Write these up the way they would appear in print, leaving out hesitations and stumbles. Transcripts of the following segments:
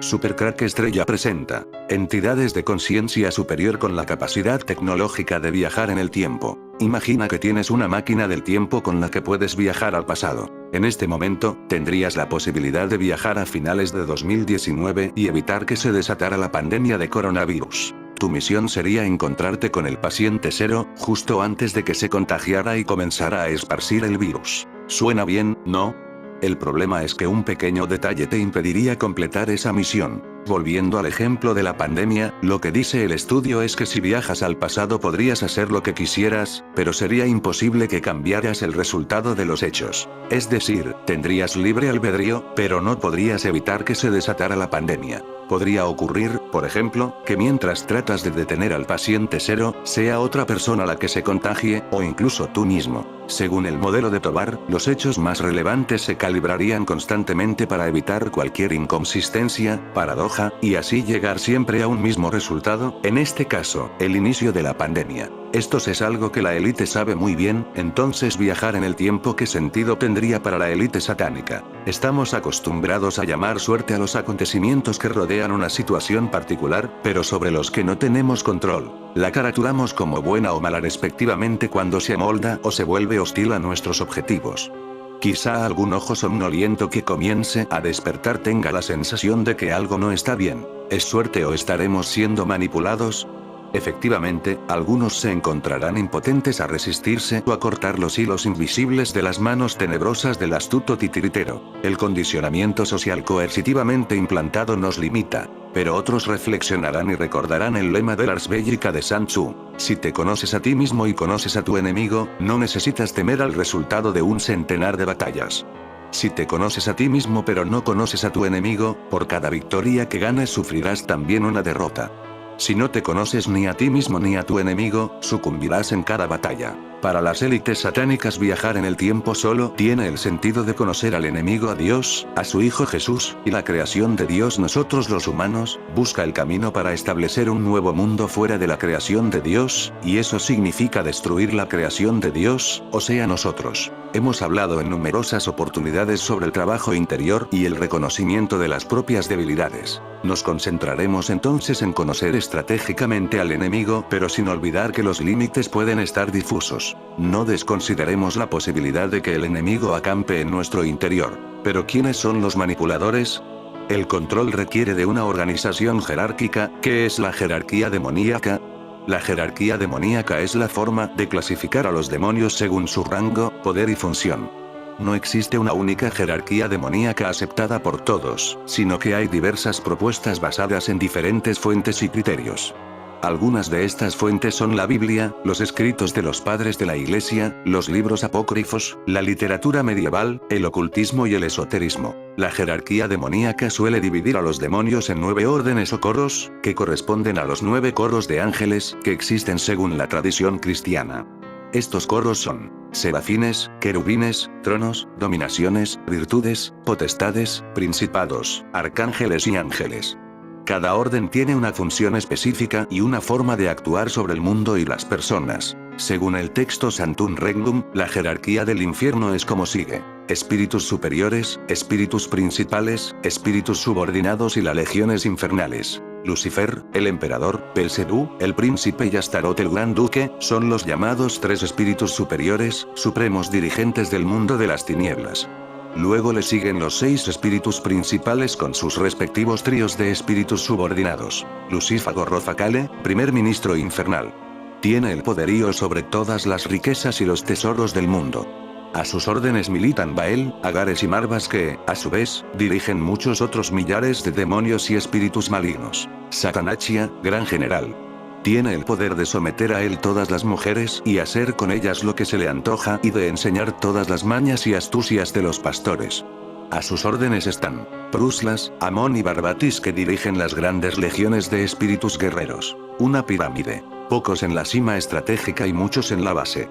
Supercrack Estrella presenta entidades de conciencia superior con la capacidad tecnológica de viajar en el tiempo. Imagina que tienes una máquina del tiempo con la que puedes viajar al pasado. En este momento, tendrías la posibilidad de viajar a finales de 2019 y evitar que se desatara la pandemia de coronavirus. Tu misión sería encontrarte con el paciente cero, justo antes de que se contagiara y comenzara a esparcir el virus. ¿Suena bien, no? El problema es que un pequeño detalle te impediría completar esa misión. Volviendo al ejemplo de la pandemia, lo que dice el estudio es que si viajas al pasado podrías hacer lo que quisieras, pero sería imposible que cambiaras el resultado de los hechos. Es decir, tendrías libre albedrío, pero no podrías evitar que se desatara la pandemia. Podría ocurrir, por ejemplo, que mientras tratas de detener al paciente cero, sea otra persona la que se contagie, o incluso tú mismo. Según el modelo de Tovar, los hechos más relevantes se calibrarían constantemente para evitar cualquier inconsistencia, paradoja, y así llegar siempre a un mismo resultado, en este caso, el inicio de la pandemia. Esto es algo que la élite sabe muy bien, entonces viajar en el tiempo, ¿qué sentido tendría para la élite satánica? Estamos acostumbrados a llamar suerte a los acontecimientos que rodean una situación particular, pero sobre los que no tenemos control. La caraturamos como buena o mala respectivamente cuando se amolda o se vuelve hostil a nuestros objetivos. Quizá algún ojo somnoliento que comience a despertar tenga la sensación de que algo no está bien. ¿Es suerte o estaremos siendo manipulados? Efectivamente, algunos se encontrarán impotentes a resistirse o a cortar los hilos invisibles de las manos tenebrosas del astuto titiritero. El condicionamiento social coercitivamente implantado nos limita. Pero otros reflexionarán y recordarán el lema de Lars Bellica de Sun Tzu: si te conoces a ti mismo y conoces a tu enemigo, no necesitas temer al resultado de un centenar de batallas. Si te conoces a ti mismo pero no conoces a tu enemigo, por cada victoria que ganes sufrirás también una derrota. Si no te conoces ni a ti mismo ni a tu enemigo, sucumbirás en cada batalla. Para las élites satánicas viajar en el tiempo solo tiene el sentido de conocer al enemigo, a Dios, a su Hijo Jesús, y la creación de Dios. Nosotros los humanos, busca el camino para establecer un nuevo mundo fuera de la creación de Dios, y eso significa destruir la creación de Dios, o sea nosotros. Hemos hablado en numerosas oportunidades sobre el trabajo interior y el reconocimiento de las propias debilidades. Nos concentraremos entonces en conocer estratégicamente al enemigo, pero sin olvidar que los límites pueden estar difusos. No desconsideremos la posibilidad de que el enemigo acampe en nuestro interior. ¿Pero quiénes son los manipuladores? El control requiere de una organización jerárquica. ¿Qué es la jerarquía demoníaca? La jerarquía demoníaca es la forma de clasificar a los demonios según su rango, poder y función. No existe una única jerarquía demoníaca aceptada por todos, sino que hay diversas propuestas basadas en diferentes fuentes y criterios. Algunas de estas fuentes son la Biblia, los escritos de los padres de la Iglesia, los libros apócrifos, la literatura medieval, el ocultismo y el esoterismo. La jerarquía demoníaca suele dividir a los demonios en 9 órdenes o coros, que corresponden a los 9 coros de ángeles que existen según la tradición cristiana. Estos coros son serafines, querubines, tronos, dominaciones, virtudes, potestades, principados, arcángeles y ángeles. Cada orden tiene una función específica y una forma de actuar sobre el mundo y las personas. Según el texto Santum Regnum, la jerarquía del infierno es como sigue: espíritus superiores, espíritus principales, espíritus subordinados y las legiones infernales. Lucifer, el emperador, Belcebú, el príncipe y Astaroth el gran duque, son los llamados 3 espíritus superiores, supremos dirigentes del mundo de las tinieblas. Luego le siguen los 6 espíritus principales con sus respectivos tríos de espíritus subordinados. Lucífago Rofacale, primer ministro infernal. Tiene el poderío sobre todas las riquezas y los tesoros del mundo. A sus órdenes militan Baal, Agares y Marvas que, a su vez, dirigen muchos otros millares de demonios y espíritus malignos. Satanachia, gran general. Tiene el poder de someter a él todas las mujeres y hacer con ellas lo que se le antoja y de enseñar todas las mañas y astucias de los pastores. A sus órdenes están Pruslas, Amón y Barbatis que dirigen las grandes legiones de espíritus guerreros. Una pirámide. Pocos en la cima estratégica y muchos en la base.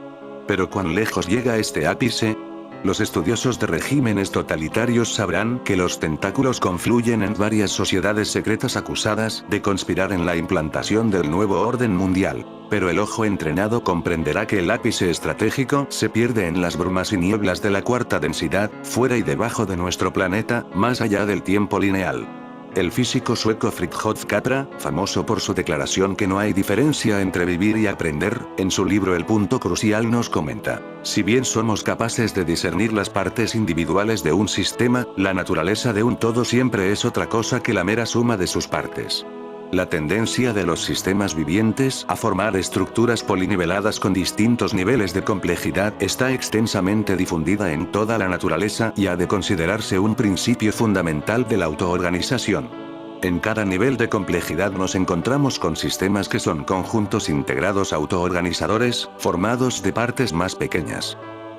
Pero ¿cuán lejos llega este ápice? Los estudiosos de regímenes totalitarios sabrán que los tentáculos confluyen en varias sociedades secretas acusadas de conspirar en la implantación del nuevo orden mundial. Pero el ojo entrenado comprenderá que el ápice estratégico se pierde en las brumas y nieblas de la cuarta densidad, fuera y debajo de nuestro planeta, más allá del tiempo lineal. El físico sueco Fridtjof Capra, famoso por su declaración que no hay diferencia entre vivir y aprender, en su libro El punto crucial nos comenta: si bien somos capaces de discernir las partes individuales de un sistema, la naturaleza de un todo siempre es otra cosa que la mera suma de sus partes. La tendencia de los sistemas vivientes a formar estructuras poliniveladas con distintos niveles de complejidad está extensamente difundida en toda la naturaleza y ha de considerarse un principio fundamental de la autoorganización. En cada nivel de complejidad nos encontramos con sistemas que son conjuntos integrados autoorganizadores, formados de partes más pequeñas.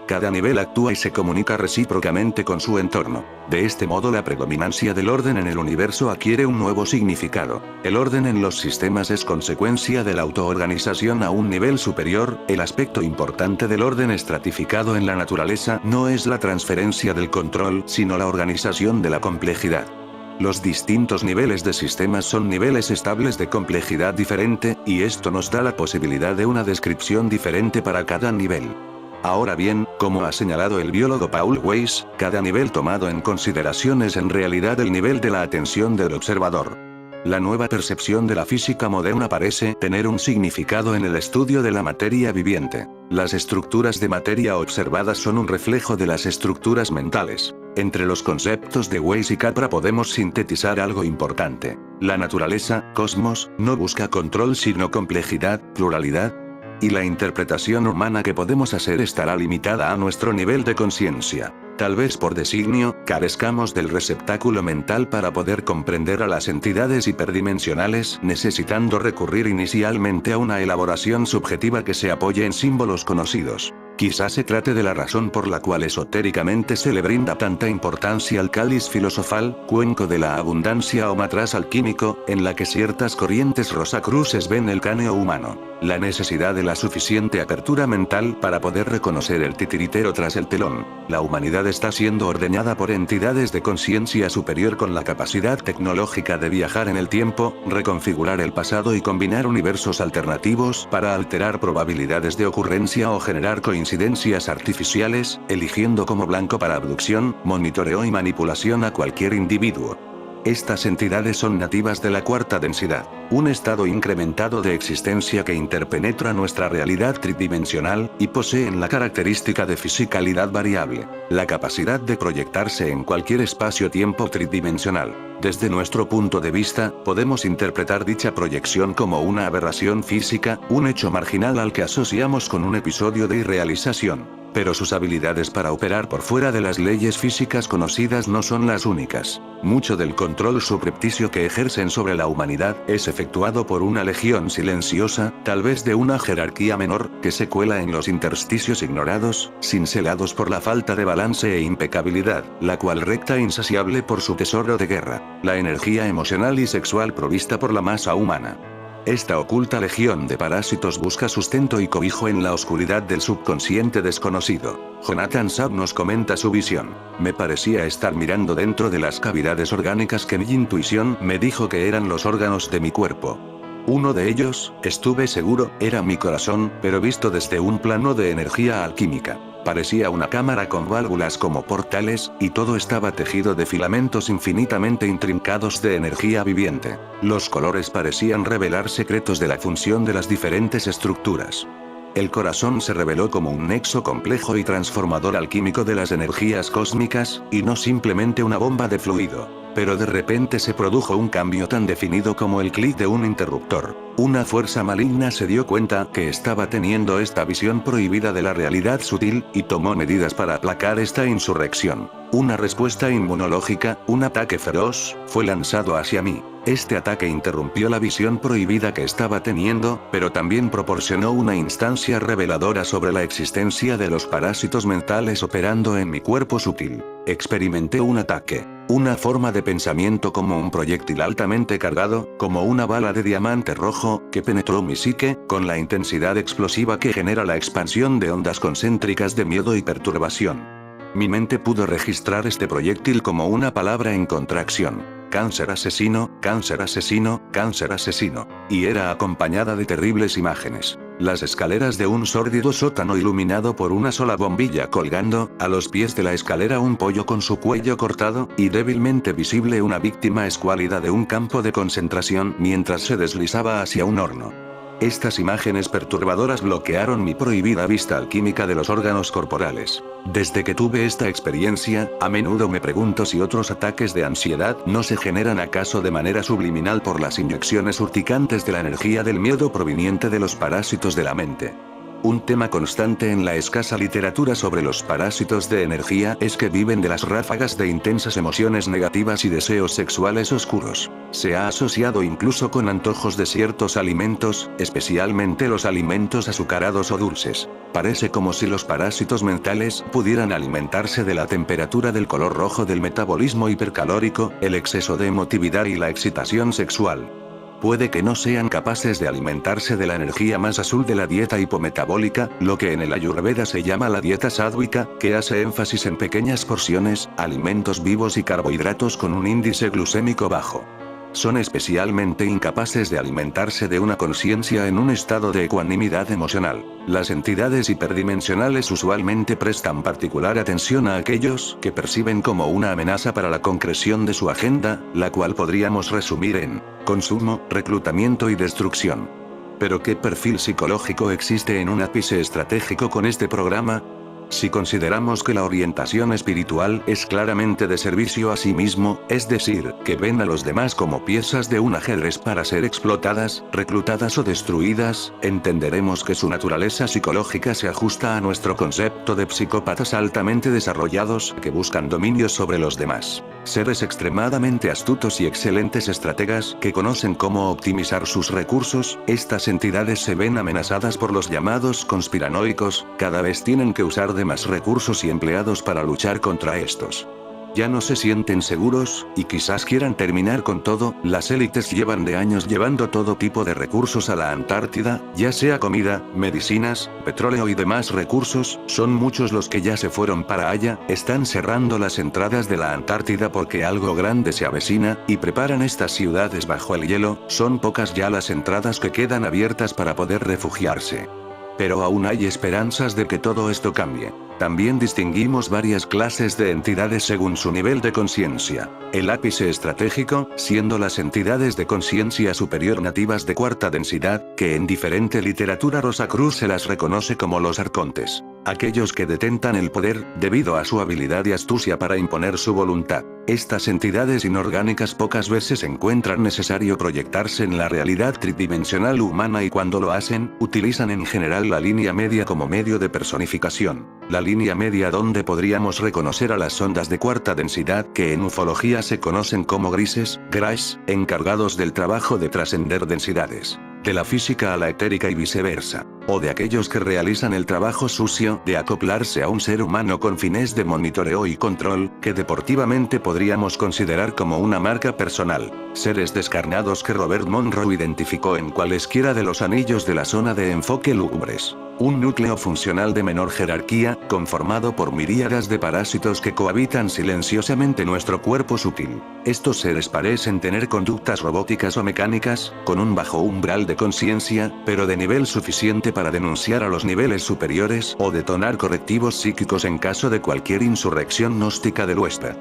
Cada nivel actúa y se comunica recíprocamente con su entorno. De este modo la predominancia del orden en el universo adquiere un nuevo significado. El orden en los sistemas es consecuencia de la autoorganización a un nivel superior. El aspecto importante del orden estratificado en la naturaleza no es la transferencia del control, sino la organización de la complejidad. Los distintos niveles de sistemas son niveles estables de complejidad diferente, y esto nos da la posibilidad de una descripción diferente para cada nivel. Ahora bien, como ha señalado el biólogo Paul Weiss, cada nivel tomado en consideración es en realidad el nivel de la atención del observador. La nueva percepción de la física moderna parece tener un significado en el estudio de la materia viviente. Las estructuras de materia observadas son un reflejo de las estructuras mentales. Entre los conceptos de Weiss y Capra podemos sintetizar algo importante. La naturaleza, cosmos, no busca control sino complejidad, pluralidad, y la interpretación humana que podemos hacer estará limitada a nuestro nivel de conciencia. Tal vez por designio, carezcamos del receptáculo mental para poder comprender a las entidades hiperdimensionales, necesitando recurrir inicialmente a una elaboración subjetiva que se apoye en símbolos conocidos. Quizás se trate de la razón por la cual esotéricamente se le brinda tanta importancia al cáliz filosofal, cuenco de la abundancia o matraz alquímico, en la que ciertas corrientes rosacruces ven el cráneo humano. La necesidad de la suficiente apertura mental para poder reconocer el titiritero tras el telón. La humanidad está siendo ordeñada por entidades de conciencia superior con la capacidad tecnológica de viajar en el tiempo, reconfigurar el pasado y combinar universos alternativos para alterar probabilidades de ocurrencia o generar coincidencias artificiales, eligiendo como blanco para abducción, monitoreo y manipulación a cualquier individuo. Estas entidades son nativas de la cuarta densidad, un estado incrementado de existencia que interpenetra nuestra realidad tridimensional, y poseen la característica de fisicalidad variable, la capacidad de proyectarse en cualquier espacio-tiempo tridimensional. Desde nuestro punto de vista, podemos interpretar dicha proyección como una aberración física, un hecho marginal al que asociamos con un episodio de irrealización. Pero sus habilidades para operar por fuera de las leyes físicas conocidas no son las únicas. Mucho del control subrepticio que ejercen sobre la humanidad es efectuado por una legión silenciosa, tal vez de una jerarquía menor, que se cuela en los intersticios ignorados, cincelados por la falta de balance e impecabilidad, la cual recta insaciable por su tesoro de guerra, la energía emocional y sexual provista por la masa humana. Esta oculta legión de parásitos busca sustento y cobijo en la oscuridad del subconsciente desconocido. Jonathan Sachs nos comenta su visión. Me parecía estar mirando dentro de las cavidades orgánicas que mi intuición me dijo que eran los órganos de mi cuerpo. Uno de ellos, estuve seguro, era mi corazón, pero visto desde un plano de energía alquímica. Parecía una cámara con válvulas como portales, y todo estaba tejido de filamentos infinitamente intrincados de energía viviente. Los colores parecían revelar secretos de la función de las diferentes estructuras. El corazón se reveló como un nexo complejo y transformador alquímico de las energías cósmicas, y no simplemente una bomba de fluido. Pero de repente se produjo un cambio tan definido como el clic de un interruptor. Una fuerza maligna se dio cuenta que estaba teniendo esta visión prohibida de la realidad sutil, y tomó medidas para aplacar esta insurrección. Una respuesta inmunológica, un ataque feroz, fue lanzado hacia mí. Este ataque interrumpió la visión prohibida que estaba teniendo, pero también proporcionó una instancia reveladora sobre la existencia de los parásitos mentales operando en mi cuerpo sutil. Experimenté un ataque. Una forma de pensamiento como un proyectil altamente cargado, como una bala de diamante rojo, que penetró mi psique, con la intensidad explosiva que genera la expansión de ondas concéntricas de miedo y perturbación. Mi mente pudo registrar este proyectil como una palabra en contracción. Cáncer asesino, cáncer asesino, cáncer asesino. Y era acompañada de terribles imágenes. Las escaleras de un sórdido sótano iluminado por una sola bombilla colgando, a los pies de la escalera un pollo con su cuello cortado, y débilmente visible una víctima escuálida de un campo de concentración mientras se deslizaba hacia un horno. Estas imágenes perturbadoras bloquearon mi prohibida vista alquímica de los órganos corporales. Desde que tuve esta experiencia, a menudo me pregunto si otros ataques de ansiedad no se generan acaso de manera subliminal por las inyecciones urticantes de la energía del miedo proveniente de los parásitos de la mente. Un tema constante en la escasa literatura sobre los parásitos de energía es que viven de las ráfagas de intensas emociones negativas y deseos sexuales oscuros. Se ha asociado incluso con antojos de ciertos alimentos, especialmente los alimentos azucarados o dulces. Parece como si los parásitos mentales pudieran alimentarse de la temperatura del color rojo del metabolismo hipercalórico, el exceso de emotividad y la excitación sexual. Puede que no sean capaces de alimentarse de la energía más azul de la dieta hipometabólica, lo que en el Ayurveda se llama la dieta sádvica, que hace énfasis en pequeñas porciones, alimentos vivos y carbohidratos con un índice glucémico bajo. Son especialmente incapaces de alimentarse de una conciencia en un estado de ecuanimidad emocional. Las entidades hiperdimensionales usualmente prestan particular atención a aquellos que perciben como una amenaza para la concreción de su agenda, la cual podríamos resumir en consumo, reclutamiento y destrucción. ¿Pero qué perfil psicológico existe en un ápice estratégico con este programa? Si consideramos que la orientación espiritual es claramente de servicio a sí mismo, es decir, que ven a los demás como piezas de un ajedrez para ser explotadas, reclutadas o destruidas, entenderemos que su naturaleza psicológica se ajusta a nuestro concepto de psicópatas altamente desarrollados que buscan dominio sobre los demás. Seres extremadamente astutos y excelentes estrategas que conocen cómo optimizar sus recursos, estas entidades se ven amenazadas por los llamados conspiranoicos, cada vez tienen que usar de más recursos y empleados para luchar contra estos. Ya no se sienten seguros, y quizás quieran terminar con todo. Las élites llevan de años llevando todo tipo de recursos a la Antártida, ya sea comida, medicinas, petróleo y demás recursos. Son muchos los que ya se fueron para allá, están cerrando las entradas de la Antártida porque algo grande se avecina, y preparan estas ciudades bajo el hielo. Son pocas ya las entradas que quedan abiertas para poder refugiarse. Pero aún hay esperanzas de que todo esto cambie. También distinguimos varias clases de entidades según su nivel de conciencia. El ápice estratégico, siendo las entidades de conciencia superior nativas de cuarta densidad, que en diferente literatura Rosacruz se las reconoce como los arcontes. Aquellos que detentan el poder, debido a su habilidad y astucia para imponer su voluntad. Estas entidades inorgánicas pocas veces encuentran necesario proyectarse en la realidad tridimensional humana y cuando lo hacen, utilizan en general la línea media como medio de personificación. La línea media donde podríamos reconocer a las ondas de cuarta densidad que en ufología se conocen como grises, grays, encargados del trabajo de trascender densidades. De la física a la etérica y viceversa. O de aquellos que realizan el trabajo sucio de acoplarse a un ser humano con fines de monitoreo y control, que deportivamente podríamos considerar como una marca personal. Seres descarnados que Robert Monroe identificó en cualesquiera de los anillos de la zona de enfoque lúgubres. Un núcleo funcional de menor jerarquía, conformado por miríadas de parásitos que cohabitan silenciosamente nuestro cuerpo sutil. Estos seres parecen tener conductas robóticas o mecánicas, con un bajo umbral de conciencia, pero de nivel suficiente para denunciar a los niveles superiores o detonar correctivos psíquicos en caso de cualquier insurrección gnóstica del huésped.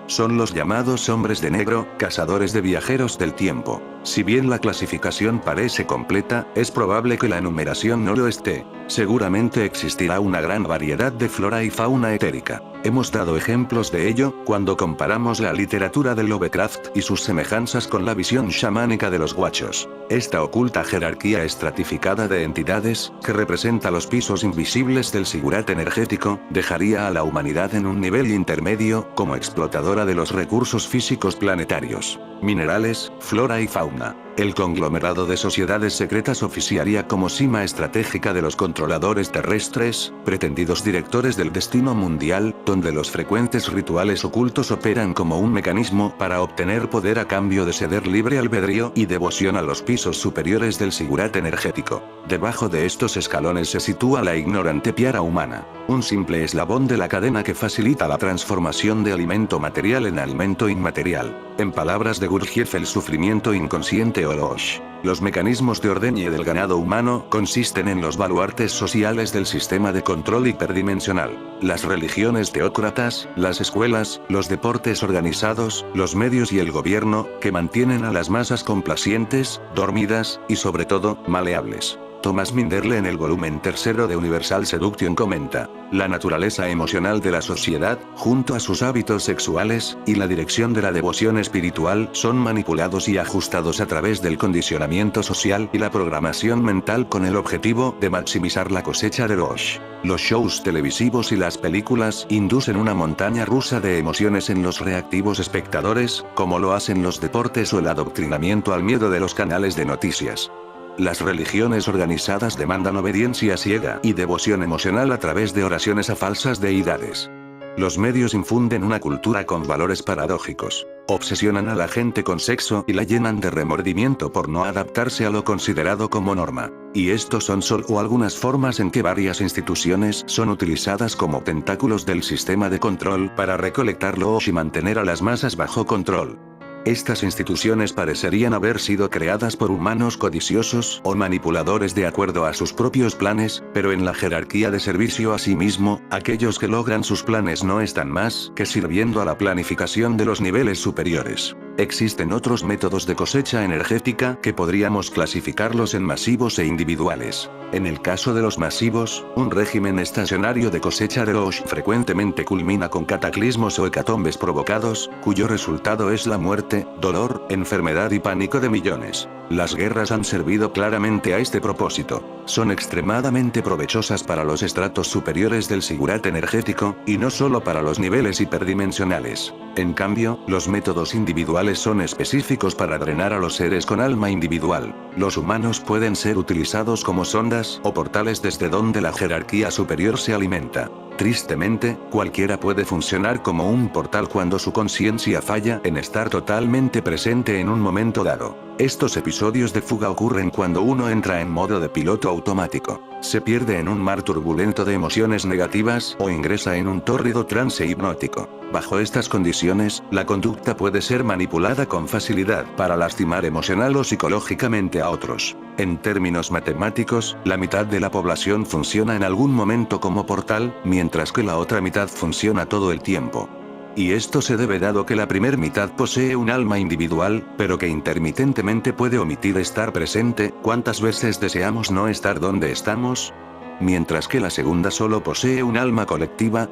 Son los llamados hombres de negro, cazadores de viajeros del tiempo. Si bien la clasificación parece completa, es probable que la enumeración no lo esté. Seguramente existirá una gran variedad de flora y fauna etérica. Hemos dado ejemplos de ello, cuando comparamos la literatura de Lovecraft y sus semejanzas con la visión chamánica de los guachos. Esta oculta jerarquía estratificada de entidades, que representa los pisos invisibles del sigurat energético, dejaría a la humanidad en un nivel intermedio, como explotadora de los recursos físicos planetarios. Minerales, flora y fauna. El conglomerado de sociedades secretas oficiaría como cima estratégica de los controladores terrestres, pretendidos directores del destino mundial, donde los frecuentes rituales ocultos operan como un mecanismo para obtener poder a cambio de ceder libre albedrío y devoción a los pisos superiores del sigurat energético. Debajo de estos escalones se sitúa la ignorante piara humana, un simple eslabón de la cadena que facilita la transformación de alimento material en alimento inmaterial. En palabras de Gurdjieff, el sufrimiento inconsciente de Olosh. Los mecanismos de ordeñe del ganado humano consisten en los baluartes sociales del sistema de control hiperdimensional, las religiones teócratas, las escuelas, los deportes organizados, los medios y el gobierno, que mantienen a las masas complacientes, dormidas, y sobre todo, maleables. Thomas Minderle en el volumen 3 de Universal Seduction comenta, la naturaleza emocional de la sociedad, junto a sus hábitos sexuales, y la dirección de la devoción espiritual son manipulados y ajustados a través del condicionamiento social y la programación mental con el objetivo de maximizar la cosecha de Rosh. Los shows televisivos y las películas inducen una montaña rusa de emociones en los reactivos espectadores, como lo hacen los deportes o el adoctrinamiento al miedo de los canales de noticias. Las religiones organizadas demandan obediencia ciega y devoción emocional a través de oraciones a falsas deidades. Los medios infunden una cultura con valores paradójicos. Obsesionan a la gente con sexo y la llenan de remordimiento por no adaptarse a lo considerado como norma. Y estos son solo algunas formas en que varias instituciones son utilizadas como tentáculos del sistema de control para recolectarlo y mantener a las masas bajo control. Estas instituciones parecerían haber sido creadas por humanos codiciosos o manipuladores de acuerdo a sus propios planes, pero en la jerarquía de servicio a sí mismo, aquellos que logran sus planes no están más que sirviendo a la planificación de los niveles superiores. Existen otros métodos de cosecha energética que podríamos clasificarlos en masivos e individuales. En el caso de los masivos, un régimen estacionario de cosecha de Rosh frecuentemente culmina con cataclismos o hecatombes provocados, cuyo resultado es la muerte, dolor, enfermedad y pánico de millones. Las guerras han servido claramente a este propósito. Son extremadamente provechosas para los estratos superiores del sigurat energético, y no solo para los niveles hiperdimensionales. En cambio, los métodos individuales son específicos para drenar a los seres con alma individual. Los humanos pueden ser utilizados como sondas o portales desde donde la jerarquía superior se alimenta. Tristemente, cualquiera puede funcionar como un portal cuando su conciencia falla en estar totalmente presente en un momento dado. Estos episodios de fuga ocurren cuando uno entra en modo de piloto automático, se pierde en un mar turbulento de emociones negativas o ingresa en un tórrido trance hipnótico. Bajo estas condiciones, la conducta puede ser manipulada con facilidad para lastimar emocional o psicológicamente a otros. En términos matemáticos, la mitad de la población funciona en algún momento como portal, mientras que la otra mitad funciona todo el tiempo. Y esto se debe dado que la primer mitad posee un alma individual, pero que intermitentemente puede omitir estar presente. ¿Cuántas veces deseamos no estar donde estamos? Mientras que la segunda solo posee un alma colectiva,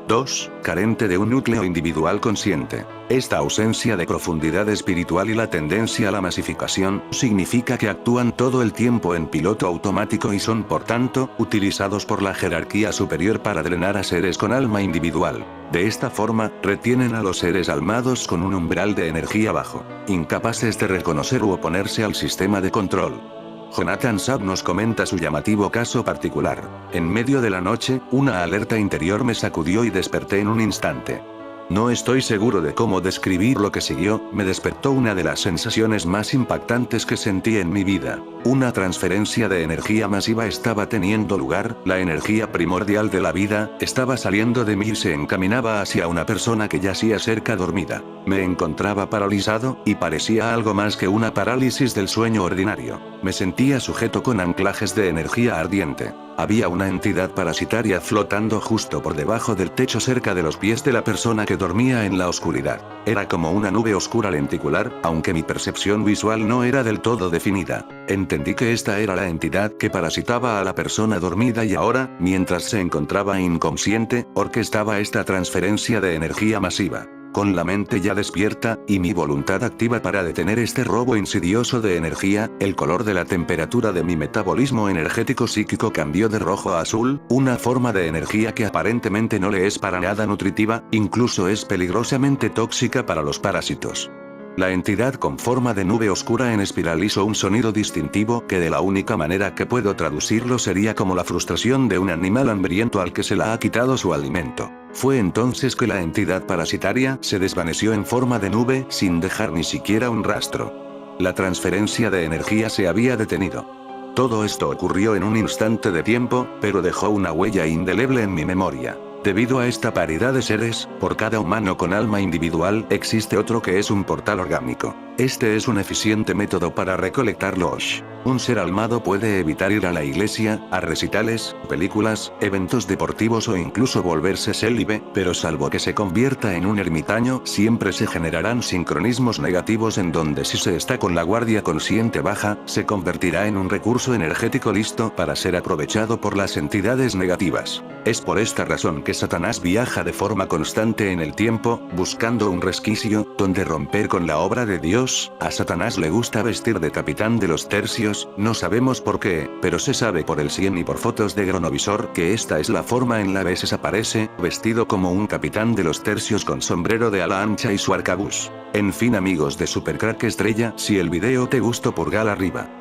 carente de un núcleo individual consciente. Esta ausencia de profundidad espiritual y la tendencia a la masificación significa que actúan todo el tiempo en piloto automático y son por tanto utilizados por la jerarquía superior para drenar a seres con alma individual. De esta forma, retienen a los seres almados con un umbral de energía bajo, incapaces de reconocer u oponerse al sistema de control. Jonathan Sapp nos comenta su llamativo caso particular. En medio de la noche, una alerta interior me sacudió y desperté en un instante. No estoy seguro de cómo describir lo que siguió, me despertó una de las sensaciones más impactantes que sentí en mi vida. Una transferencia de energía masiva estaba teniendo lugar, la energía primordial de la vida, estaba saliendo de mí y se encaminaba hacia una persona que yacía cerca dormida. Me encontraba paralizado, y parecía algo más que una parálisis del sueño ordinario. Me sentía sujeto con anclajes de energía ardiente. Había una entidad parasitaria flotando justo por debajo del techo cerca de los pies de la persona que dormía en la oscuridad. Era como una nube oscura lenticular, aunque mi percepción visual no era del todo definida. Entendí que esta era la entidad que parasitaba a la persona dormida y ahora, mientras se encontraba inconsciente, orquestaba esta transferencia de energía masiva. Con la mente ya despierta, y mi voluntad activa para detener este robo insidioso de energía, el color de la temperatura de mi metabolismo energético psíquico cambió de rojo a azul, una forma de energía que aparentemente no le es para nada nutritiva, incluso es peligrosamente tóxica para los parásitos. La entidad con forma de nube oscura en espiral hizo un sonido distintivo que de la única manera que puedo traducirlo sería como la frustración de un animal hambriento al que se le ha quitado su alimento. Fue entonces que la entidad parasitaria se desvaneció en forma de nube sin dejar ni siquiera un rastro. La transferencia de energía se había detenido. Todo esto ocurrió en un instante de tiempo, pero dejó una huella indeleble en mi memoria. Debido a esta paridad de seres, por cada humano con alma individual existe otro que es un portal orgánico. Este es un eficiente método para recolectar los. Un ser almado puede evitar ir a la iglesia, a recitales, películas, eventos deportivos o incluso volverse célibe, pero salvo que se convierta en un ermitaño, siempre se generarán sincronismos negativos en donde si se está con la guardia consciente baja, se convertirá en un recurso energético listo para ser aprovechado por las entidades negativas. Es por esta razón que Satanás viaja de forma constante en el tiempo, buscando un resquicio, donde romper con la obra de Dios. A Satanás le gusta vestir de capitán de los tercios, no sabemos por qué, pero se sabe por el CIEN y por fotos de Gronovisor que esta es la forma en la que aparece, vestido como un capitán de los tercios con sombrero de ala ancha y su arcabuz. En fin amigos de Super Crack Estrella, si el video te gustó pulgar arriba.